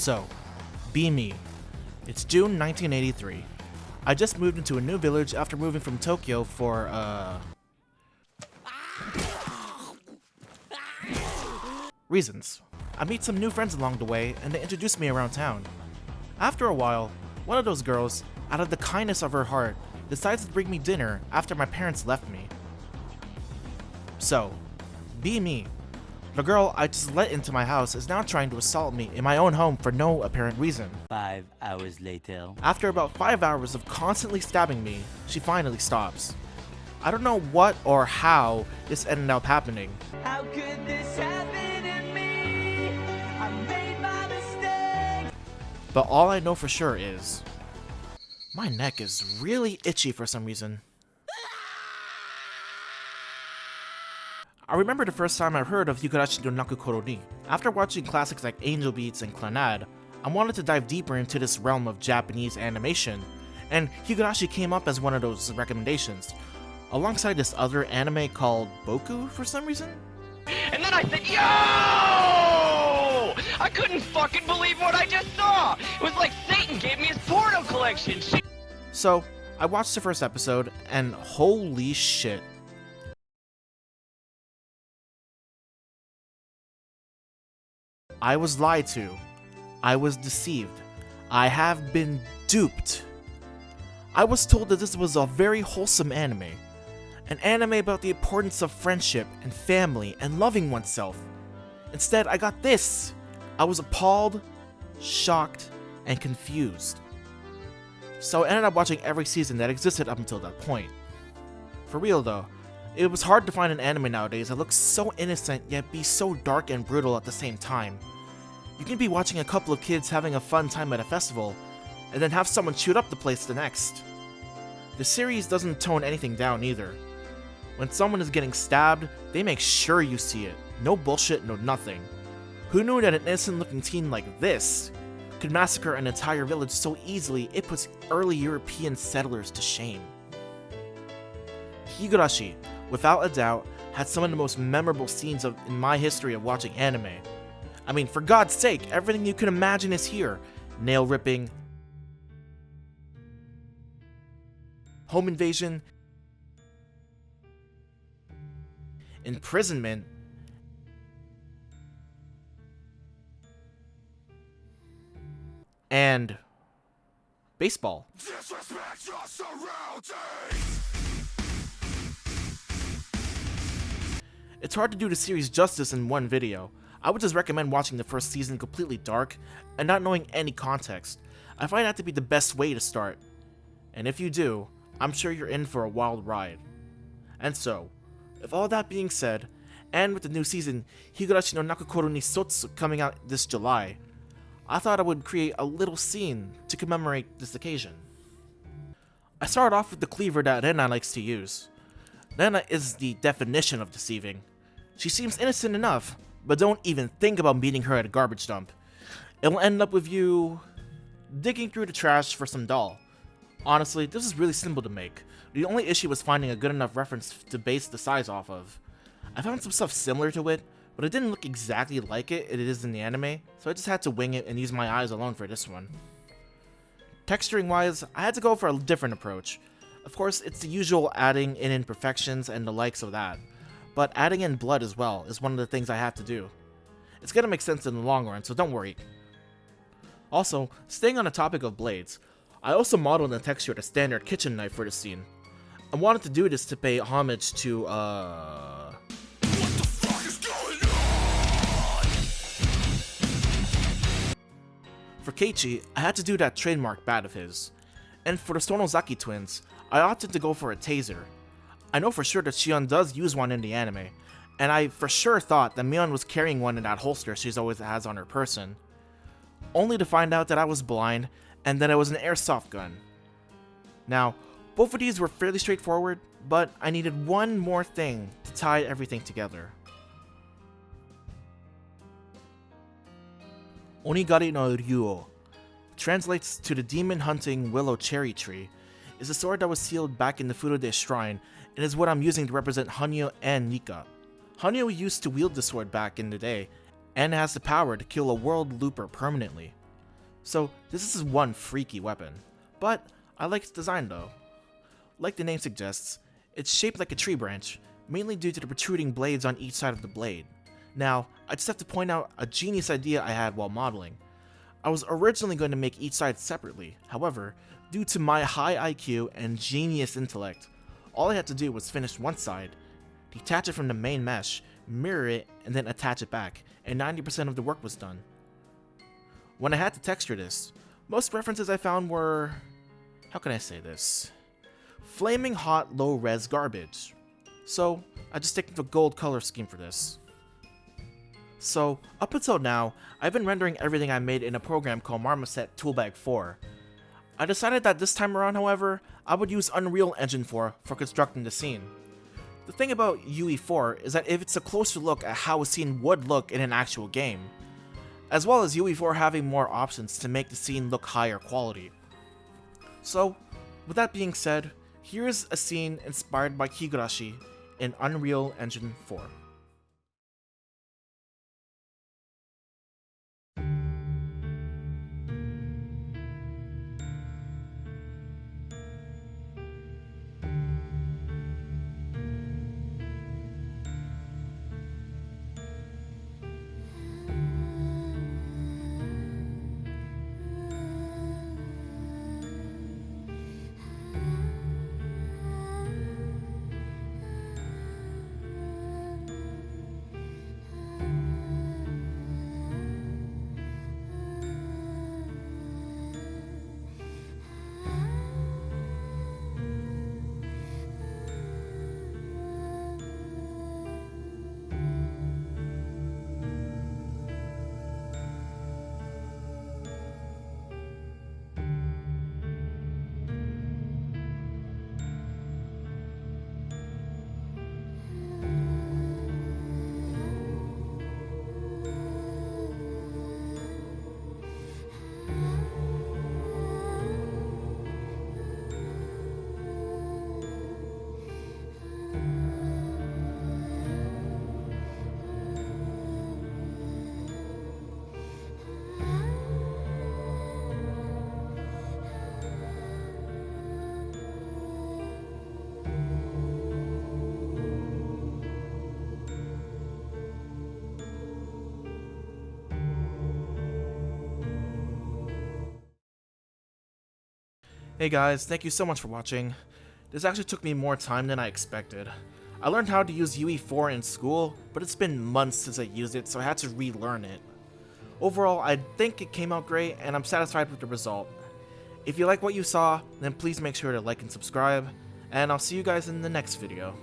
So, be me. It's June 1983. I just moved into a new village after moving from Tokyo for, reasons. I meet some new friends along the way, and they introduce me around town. After a while, one of those girls, out of the kindness of her heart, decides to bring me dinner after my parents left me. So, be me. The girl I just let into my house is now trying to assault me in my own home for no apparent reason. 5 hours later. After about 5 hours of constantly stabbing me, she finally stops. I don't know what or how this ended up happening. How could this happen to me? I made my mistake. But all I know for sure is my neck is really itchy for some reason. I remember the first time I heard of Higurashi no Naku Koro ni. After watching classics like Angel Beats and Clannad, I wanted to dive deeper into this realm of Japanese animation, and Higurashi came up as one of those recommendations, alongside this other anime called Boku for some reason. And then I said, yo! I couldn't fucking believe what I just saw! It was like Satan gave me his porno collection! So, I watched the first episode, and holy shit. I was lied to. I was deceived. I have been duped. I was told that this was a very wholesome anime. An anime about the importance of friendship and family and loving oneself. Instead, I got this. I was appalled, shocked, and confused. So I ended up watching every season that existed up until that point. For real though, it was hard to find an anime nowadays that looks so innocent yet be so dark and brutal at the same time. You can be watching a couple of kids having a fun time at a festival, and then have someone shoot up the place the next. The series doesn't tone anything down either. When someone is getting stabbed, they make sure you see it. No bullshit, no nothing. Who knew that an innocent looking teen like this could massacre an entire village so easily it puts early European settlers to shame? Higurashi, without a doubt, had some of the most memorable scenes in my history of watching anime. I mean, for God's sake, everything you can imagine is here. Nail ripping, home invasion, imprisonment, and baseball. Disrespect your surroundings. It's hard to do the series justice in one video. I would just recommend watching the first season completely dark and not knowing any context. I find that to be the best way to start. And if you do, I'm sure you're in for a wild ride. And so, with all that being said, and with the new season Higurashi no Naku Koro ni Sotsu coming out this July, I thought I would create a little scene to commemorate this occasion. I started off with the cleaver that Rena likes to use. Rena is the definition of deceiving. She seems innocent enough, but don't even think about meeting her at a garbage dump. It will end up with you digging through the trash for some doll. Honestly, this is really simple to make. The only issue was finding a good enough reference to base the size off of. I found some stuff similar to it, but it didn't look exactly like it is in the anime, so I just had to wing it and use my eyes alone for this one. Texturing wise, I had to go for a different approach. Of course, it's the usual adding in imperfections and the likes of that, but adding in blood as well is one of the things I have to do. It's gonna make sense in the long run, so don't worry. Also, staying on the topic of blades, I also modeled and textured a standard kitchen knife for the scene. I wanted to do this to pay homage to, What the fuck is going on? For Keiichi, I had to do that trademark bat of his. And for the Sonozaki twins, I opted to go for a taser. I know for sure that Shion does use one in the anime, and I for sure thought that Mion was carrying one in that holster she's always has on her person. Only to find out that I was blind, and that it was an airsoft gun. Now, both of these were fairly straightforward, but I needed one more thing to tie everything together. Onigari no Ryuo translates to the demon hunting willow cherry tree, is a sword that was sealed back in the Furude shrine and is what I'm using to represent Hanyo and Nika. Hanyo used to wield the sword back in the day and has the power to kill a world looper permanently. So this is one freaky weapon, but I like its design though. Like the name suggests, it's shaped like a tree branch, mainly due to the protruding blades on each side of the blade. Now, I just have to point out a genius idea I had while modeling. I was originally going to make each side separately, however, due to my high IQ and genius intellect, all I had to do was finish one side, detach it from the main mesh, mirror it, and then attach it back, and 90% of the work was done. When I had to texture this, most references I found were, how can I say this, flaming hot low res garbage. So I just stick to the gold color scheme for this. So up until now, I've been rendering everything I made in a program called Marmoset Toolbag 4. I decided that this time around, however, I would use Unreal Engine 4 for constructing the scene. The thing about UE4 is that it's a closer look at how a scene would look in an actual game, as well as UE4 having more options to make the scene look higher quality. So, with that being said, here's a scene inspired by Higurashi in Unreal Engine 4. Hey guys, thank you so much for watching. This actually took me more time than I expected. I learned how to use UE4 in school, but it's been months since I used it, so I had to relearn it. Overall, I think it came out great, and I'm satisfied with the result. If you like what you saw, then please make sure to like and subscribe, and I'll see you guys in the next video.